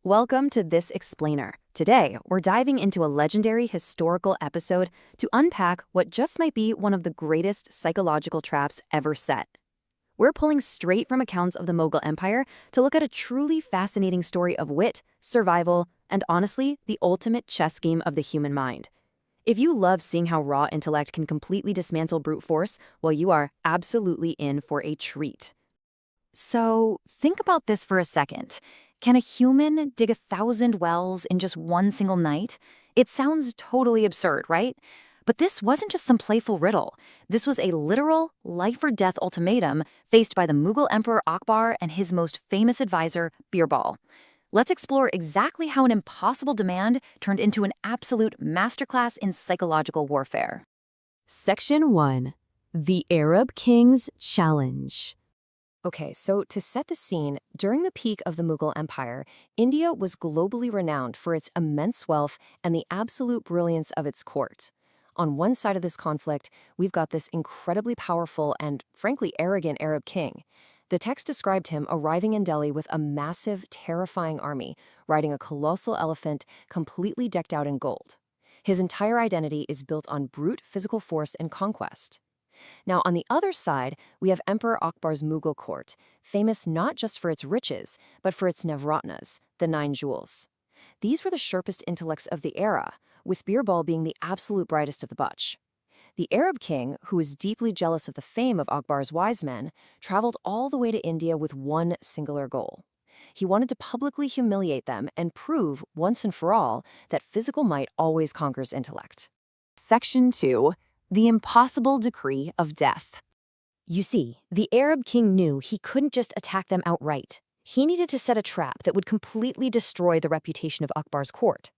Welcome to This Explainer. Today, we're diving into a legendary historical episode to unpack what just might be one of the greatest psychological traps ever set. We're pulling straight from accounts of the Mughal Empire to look at a truly fascinating story of wit, survival, and honestly, the ultimate chess game of the human mind. If you love seeing how raw intellect can completely dismantle brute force, well, you are absolutely in for a treat. So, think about this for a second. Can a human dig 1,000 wells in just one single night? It sounds totally absurd, right? But this wasn't just some playful riddle. This was a literal life-or-death ultimatum faced by the Mughal Emperor Akbar and his most famous advisor, BIRBAL. Let's explore exactly how an impossible demand turned into an absolute masterclass in psychological warfare. Section 1. The Arab King's Challenge. Okay, so to set the scene, during the peak of the Mughal Empire, India was globally renowned for its immense wealth and the absolute brilliance of its court. On one side of this conflict, we've got this incredibly powerful and, frankly, arrogant Arab king. The text described him arriving in Delhi with a massive, terrifying army, riding a colossal elephant completely decked out in gold. His entire identity is built on brute physical force and conquest. Now, on the other side, we have Emperor Akbar's Mughal court, famous not just for its riches, but for its Navratnas, the 9 jewels. These were the sharpest intellects of the era, with Birbal being the absolute brightest of the bunch. The Arab king, who was deeply jealous of the fame of Akbar's wise men, traveled all the way to India with one singular goal. He wanted to publicly humiliate them and prove, once and for all, that physical might always conquers intellect. Section 2. The Impossible Decree of Death. You see, the Arab king knew he couldn't just attack them outright. He needed to set a trap that would completely destroy the reputation of Akbar's court.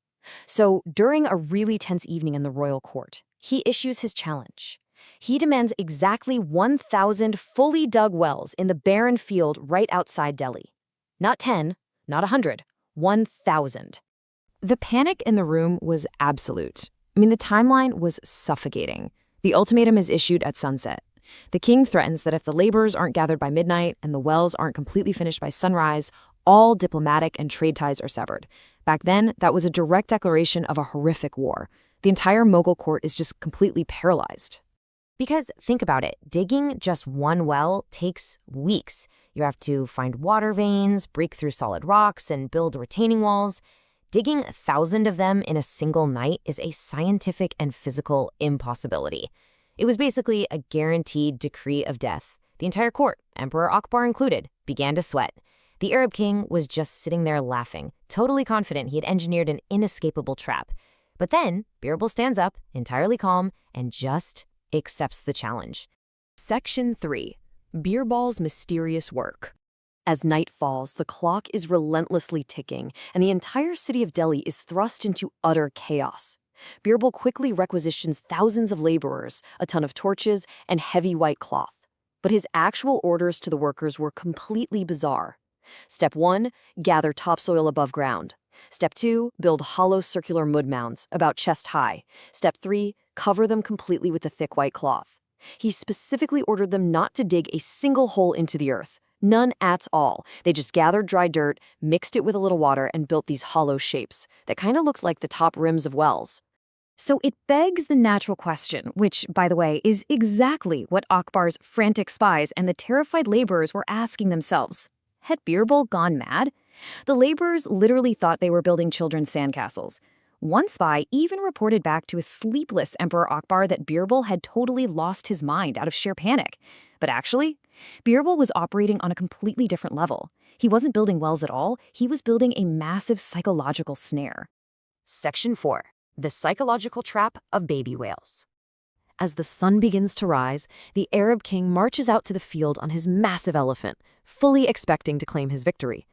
So, during a really tense evening in the royal court, he issues his challenge. He demands exactly 1,000 fully dug wells in the barren field right outside Delhi. Not 10, not 100, 1,000. The panic in the room was absolute. The timeline was suffocating. The ultimatum is issued at sunset. The king threatens that if the laborers aren't gathered by midnight and the wells aren't completely finished by sunrise, all diplomatic and trade ties are severed. Back then, that was a direct declaration of a horrific war. The entire Mughal court is just completely paralyzed. Because think about it, digging just one well takes weeks. You have to find water veins, break through solid rocks, and build retaining walls. Digging 1,000 of them in a single night is a scientific and physical impossibility. It was basically a guaranteed decree of death. The entire court, Emperor Akbar included, began to sweat. The Arab king was just sitting there laughing, totally confident he had engineered an inescapable trap. But then, Birbal stands up, entirely calm, and just accepts the challenge. Section 3. Birbal's Mysterious Work. As night falls, the clock is relentlessly ticking, and the entire city of Delhi is thrust into utter chaos. Birbal quickly requisitions thousands of laborers, a ton of torches, and heavy white cloth. But his actual orders to the workers were completely bizarre. Step 1, gather topsoil above ground. Step 2, build hollow circular mud mounds, about chest high. Step 3, cover them completely with a thick white cloth. He specifically ordered them not to dig a single hole into the earth. None at all. They just gathered dry dirt, mixed it with a little water, and built these hollow shapes that kind of looked like the top rims of wells. So it begs the natural question, which, by the way, is exactly what Akbar's frantic spies and the terrified laborers were asking themselves. Had Birbal gone mad? The laborers literally thought they were building children's sandcastles. One spy even reported back to a sleepless Emperor Akbar that Birbal had totally lost his mind out of sheer panic. But actually, Birbal was operating on a completely different level. He wasn't building wells at all, he was building a massive psychological snare. Section 4. The Psychological Trap of Baby Whales. As the sun begins to rise, the Arab king marches out to the field on his massive elephant, fully expecting to claim his victory.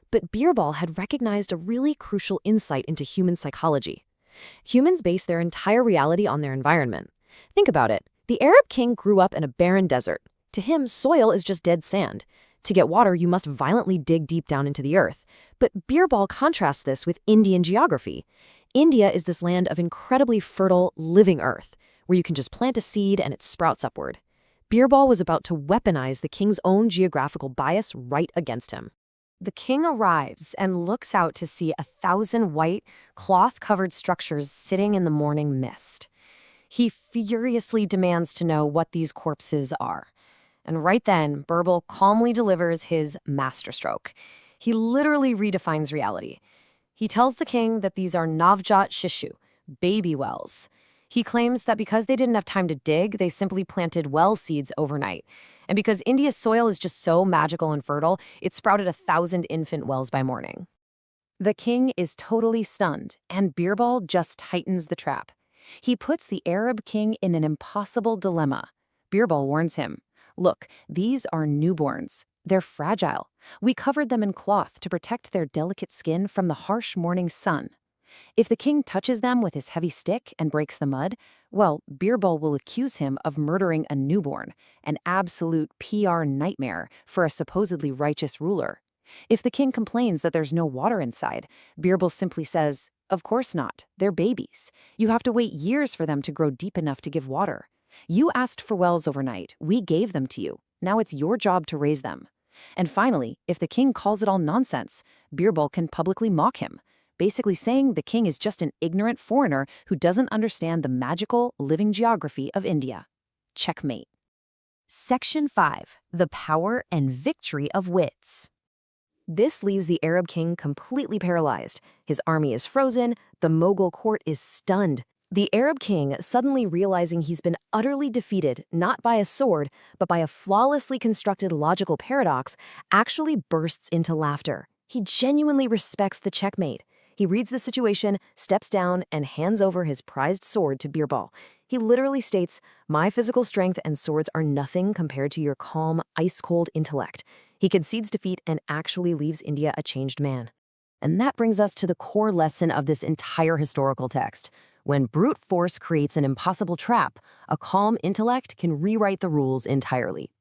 But Birbal had recognized a really crucial insight into human psychology. Humans base their entire reality on their environment. Think about it. The Arab king grew up in a barren desert. To him, soil is just dead sand. To get water, you must violently dig deep down into the earth. But Birbal contrasts this with Indian geography. India is this land of incredibly fertile, living earth, where you can just plant a seed and it sprouts upward. Birbal was about to weaponize the king's own geographical bias right against him. The king arrives and looks out to see 1,000 white, cloth-covered structures sitting in the morning mist. He furiously demands to know what these corpses are. And right then, BIRBAL calmly delivers his masterstroke. He literally redefines reality. He tells the king that these are Navjot Shishu, baby wells. He claims that because they didn't have time to dig, they simply planted well seeds overnight. And because India's soil is just so magical and fertile, it sprouted 1,000 infant wells by morning. The king is totally stunned, and BIRBAL just tightens the trap. He puts the Arab king in an impossible dilemma. BIRBAL warns him, "Look, these are newborns. They're fragile. We covered them in cloth to protect their delicate skin from the harsh morning sun. If the king touches them with his heavy stick and breaks the mud, well, BIRBAL will accuse him of murdering a newborn, an absolute PR nightmare for a supposedly righteous ruler. If the king complains that there's no water inside, BIRBAL simply says, "Of course not. They're babies. You have to wait years for them to grow deep enough to give water. You asked for wells overnight. We gave them to you. Now it's your job to raise them." And finally, if the king calls it all nonsense, BIRBAL can publicly mock him, basically saying the king is just an ignorant foreigner who doesn't understand the magical, living geography of India. Checkmate. Section 5. The Power and Victory of Wits. This leaves the Arab king completely paralyzed. His army is frozen, the Mughal court is stunned. The Arab king, suddenly realizing he's been utterly defeated not by a sword, but by a flawlessly constructed logical paradox, actually bursts into laughter. He genuinely respects the checkmate. He reads the situation, steps down, and hands over his prized sword to BIRBAL. He literally states, "My physical strength and swords are nothing compared to your calm, ice-cold intellect." He concedes defeat and actually leaves India a changed man. And that brings us to the core lesson of this entire historical text. When brute force creates an impossible trap, a calm intellect can rewrite the rules entirely.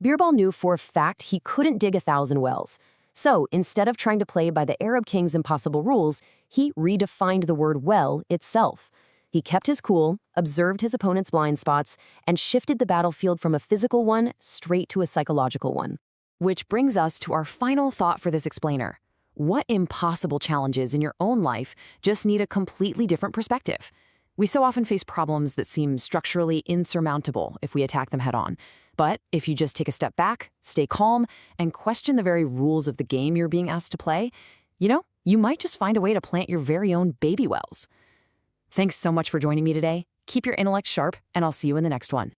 BIRBAL knew for a fact he couldn't dig 1,000 wells. So, instead of trying to play by the Arab king's impossible rules, he redefined the word well itself. He kept his cool, observed his opponent's blind spots, and shifted the battlefield from a physical one straight to a psychological one. Which brings us to our final thought for this explainer. What impossible challenges in your own life just need a completely different perspective? We so often face problems that seem structurally insurmountable if we attack them head-on. But if you just take a step back, stay calm, and question the very rules of the game you're being asked to play, you might just find a way to plant your very own baby wells. Thanks so much for joining me today. Keep your intellect sharp, and I'll see you in the next one.